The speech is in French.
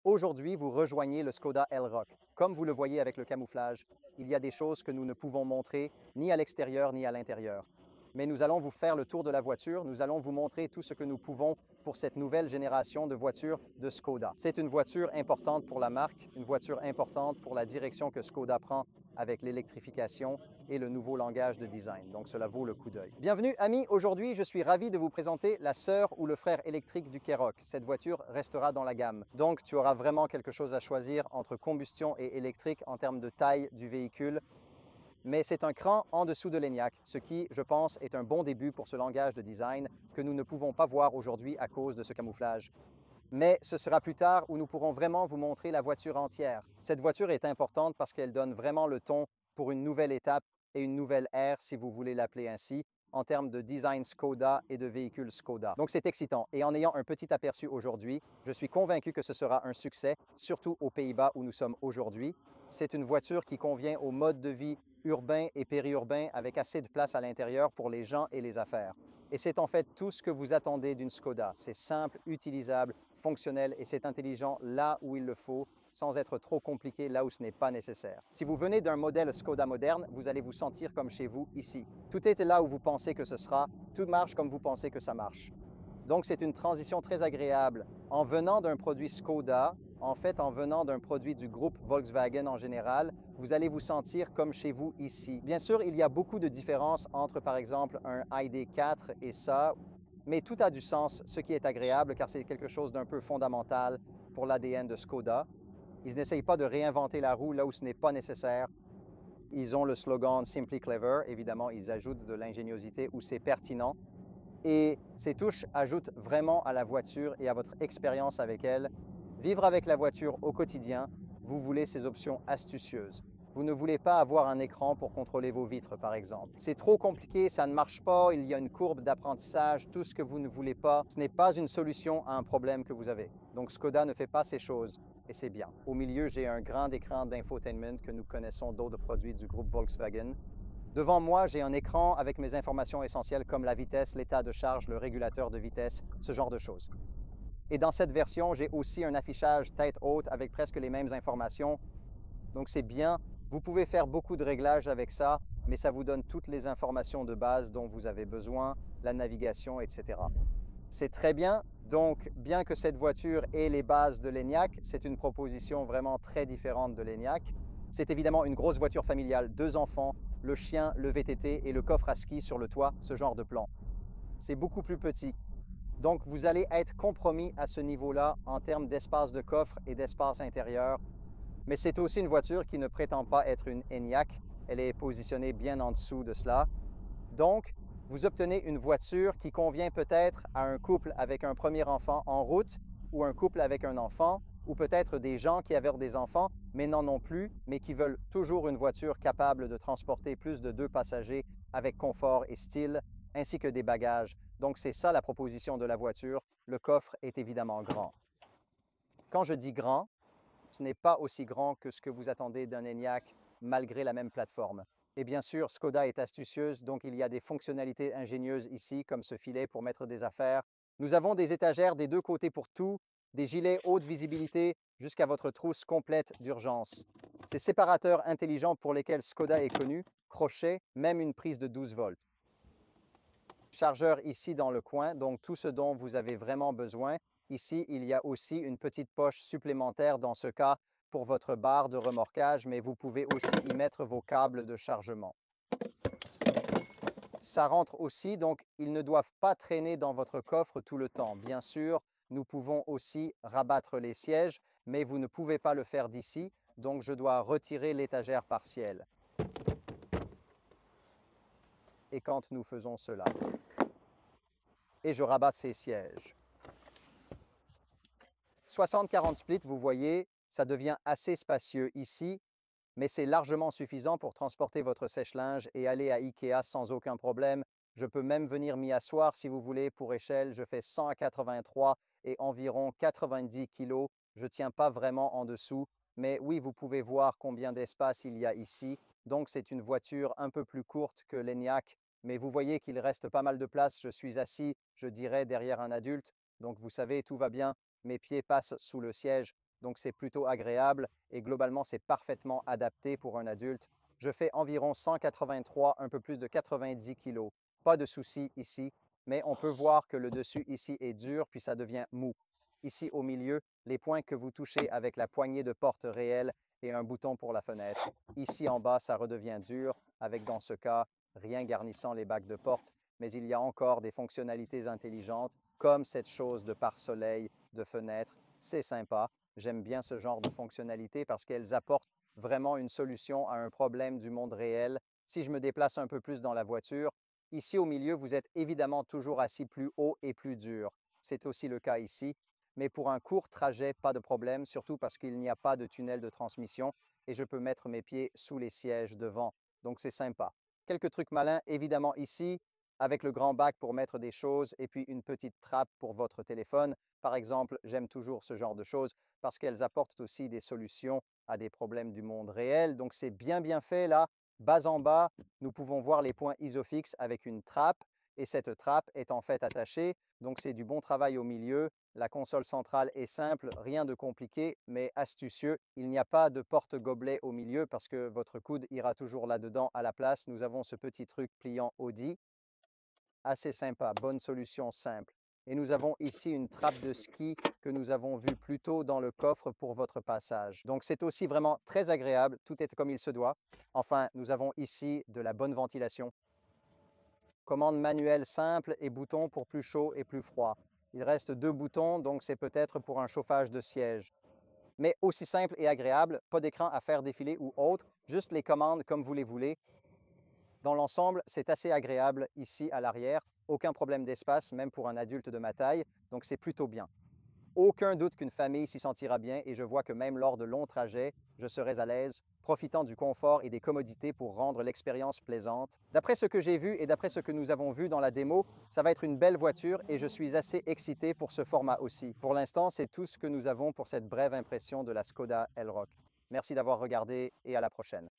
Aujourd'hui, vous rejoignez le Skoda Elroq. Comme vous le voyez avec le camouflage, il y a des choses que nous ne pouvons montrer ni à l'extérieur ni à l'intérieur. Mais nous allons vous faire le tour de la voiture, nous allons vous montrer tout ce que nous pouvons pour cette nouvelle génération de voitures de Skoda. C'est une voiture importante pour la marque, une voiture importante pour la direction que Skoda prend avec l'électrification et le nouveau langage de design. Donc cela vaut le coup d'œil. Bienvenue amis, aujourd'hui je suis ravi de vous présenter la sœur ou le frère électrique du Karoq. Cette voiture restera dans la gamme. Donc tu auras vraiment quelque chose à choisir entre combustion et électrique en termes de taille du véhicule. Mais c'est un cran en dessous de l'Enyaq, ce qui, je pense, est un bon début pour ce langage de design que nous ne pouvons pas voir aujourd'hui à cause de ce camouflage. Mais ce sera plus tard où nous pourrons vraiment vous montrer la voiture entière. Cette voiture est importante parce qu'elle donne vraiment le ton pour une nouvelle étape et une nouvelle ère, si vous voulez l'appeler ainsi, en termes de design Skoda et de véhicules Skoda. Donc c'est excitant. Et en ayant un petit aperçu aujourd'hui, je suis convaincu que ce sera un succès, surtout aux Pays-Bas où nous sommes aujourd'hui. C'est une voiture qui convient au mode de vie urbain et périurbain avec assez de place à l'intérieur pour les gens et les affaires. Et c'est en fait tout ce que vous attendez d'une Skoda. C'est simple, utilisable, fonctionnel et c'est intelligent là où il le faut, sans être trop compliqué là où ce n'est pas nécessaire. Si vous venez d'un modèle Skoda moderne, vous allez vous sentir comme chez vous ici. Tout est là où vous pensez que ce sera, tout marche comme vous pensez que ça marche. Donc c'est une transition très agréable. En venant d'un produit Skoda, en fait en venant d'un produit du groupe Volkswagen en général, vous allez vous sentir comme chez vous ici. Bien sûr, il y a beaucoup de différences entre par exemple un ID4 et ça, mais tout a du sens, ce qui est agréable car c'est quelque chose d'un peu fondamental pour l'ADN de Skoda. Ils n'essayent pas de réinventer la roue là où ce n'est pas nécessaire. Ils ont le slogan Simply Clever, évidemment, ils ajoutent de l'ingéniosité où c'est pertinent. Et ces touches ajoutent vraiment à la voiture et à votre expérience avec elle. Vivre avec la voiture au quotidien, vous voulez ces options astucieuses. Vous ne voulez pas avoir un écran pour contrôler vos vitres, par exemple. C'est trop compliqué, ça ne marche pas, il y a une courbe d'apprentissage, tout ce que vous ne voulez pas. Ce n'est pas une solution à un problème que vous avez. Donc Skoda ne fait pas ces choses et c'est bien. Au milieu, j'ai un grand écran d'infotainment que nous connaissons d'autres produits du groupe Volkswagen. Devant moi, j'ai un écran avec mes informations essentielles comme la vitesse, l'état de charge, le régulateur de vitesse, ce genre de choses. Et dans cette version, j'ai aussi un affichage tête haute avec presque les mêmes informations. Donc c'est bien. Vous pouvez faire beaucoup de réglages avec ça, mais ça vous donne toutes les informations de base dont vous avez besoin, la navigation, etc. C'est très bien. Donc, bien que cette voiture ait les bases de l'Enyaq, c'est une proposition vraiment très différente de l'Enyaq. C'est évidemment une grosse voiture familiale, 2 enfants, le chien, le VTT et le coffre à ski sur le toit, ce genre de plan. C'est beaucoup plus petit. Donc, vous allez être compromis à ce niveau-là en termes d'espace de coffre et d'espace intérieur. Mais c'est aussi une voiture qui ne prétend pas être une Enyaq. Elle est positionnée bien en dessous de cela. Donc, vous obtenez une voiture qui convient peut-être à un couple avec un premier enfant en route ou un couple avec un enfant ou peut-être des gens qui avaient des enfants mais n'en ont plus, mais qui veulent toujours une voiture capable de transporter plus de 2 passagers avec confort et style, ainsi que des bagages. Donc, c'est ça la proposition de la voiture. Le coffre est évidemment grand. Quand je dis grand, ce n'est pas aussi grand que ce que vous attendez d'un Enyaq malgré la même plateforme. Et bien sûr, Skoda est astucieuse, donc il y a des fonctionnalités ingénieuses ici, comme ce filet pour mettre des affaires. Nous avons des étagères des deux côtés pour tout, des gilets haute visibilité jusqu'à votre trousse complète d'urgence. Ces séparateurs intelligents pour lesquels Skoda est connu, crochet, même une prise de 12 volts. Chargeur ici dans le coin, donc tout ce dont vous avez vraiment besoin. Ici, il y a aussi une petite poche supplémentaire dans ce cas pour votre barre de remorquage, mais vous pouvez aussi y mettre vos câbles de chargement. Ça rentre aussi, donc ils ne doivent pas traîner dans votre coffre tout le temps. Bien sûr, nous pouvons aussi rabattre les sièges, mais vous ne pouvez pas le faire d'ici, donc je dois retirer l'étagère partielle. Et quand nous faisons cela, et je rabatte ces sièges. 60-40 split, vous voyez, ça devient assez spacieux ici, mais c'est largement suffisant pour transporter votre sèche-linge et aller à Ikea sans aucun problème. Je peux même venir m'y asseoir si vous voulez pour échelle. Je fais 183 et environ 90 kg. Je ne tiens pas vraiment en dessous, mais oui, vous pouvez voir combien d'espace il y a ici. Donc c'est une voiture un peu plus courte que l'Enyaq, mais vous voyez qu'il reste pas mal de place. Je suis assis, je dirais, derrière un adulte. Donc vous savez, tout va bien. Mes pieds passent sous le siège. donc c'est plutôt agréable et globalement, c'est parfaitement adapté pour un adulte. Je fais environ 183, un peu plus de 90 kilos. Pas de souci ici, mais on peut voir que le dessus ici est dur, puis ça devient mou. Ici au milieu, les points que vous touchez avec la poignée de porte réelle et un bouton pour la fenêtre. Ici en bas, ça redevient dur, avec dans ce cas, rien garnissant les bacs de porte, mais il y a encore des fonctionnalités intelligentes, comme cette chose de pare-soleil, de fenêtre. C'est sympa. J'aime bien ce genre de fonctionnalités parce qu'elles apportent vraiment une solution à un problème du monde réel. Si je me déplace un peu plus dans la voiture, ici au milieu, vous êtes évidemment toujours assis plus haut et plus dur. C'est aussi le cas ici. Mais pour un court trajet, pas de problème, surtout parce qu'il n'y a pas de tunnel de transmission et je peux mettre mes pieds sous les sièges devant. Donc c'est sympa. Quelques trucs malins, évidemment ici, avec le grand bac pour mettre des choses et puis une petite trappe pour votre téléphone. Par exemple, j'aime toujours ce genre de choses parce qu'elles apportent aussi des solutions à des problèmes du monde réel. Donc c'est bien fait là. Bas en bas, nous pouvons voir les points isofixes avec une trappe et cette trappe est en fait attachée. Donc c'est du bon travail au milieu. La console centrale est simple, rien de compliqué, mais astucieux. Il n'y a pas de porte-gobelet au milieu parce que votre coude ira toujours là-dedans à la place. Nous avons ce petit truc pliant Audi. Assez sympa, bonne solution simple. Et nous avons ici une trappe de ski que nous avons vue plus tôt dans le coffre pour votre passage. Donc c'est aussi vraiment très agréable, tout est comme il se doit. Enfin, nous avons ici de la bonne ventilation. Commande manuelle simple et bouton pour plus chaud et plus froid. Il reste 2 boutons, donc c'est peut-être pour un chauffage de siège. Mais aussi simple et agréable, pas d'écran à faire défiler ou autre, juste les commandes comme vous les voulez. Dans l'ensemble, c'est assez agréable ici à l'arrière. Aucun problème d'espace, même pour un adulte de ma taille, donc c'est plutôt bien. Aucun doute qu'une famille s'y sentira bien et je vois que même lors de longs trajets, je serai à l'aise, profitant du confort et des commodités pour rendre l'expérience plaisante. D'après ce que j'ai vu et d'après ce que nous avons vu dans la démo, ça va être une belle voiture et je suis assez excité pour ce format aussi. Pour l'instant, c'est tout ce que nous avons pour cette brève impression de la Skoda Elroq. Merci d'avoir regardé et à la prochaine.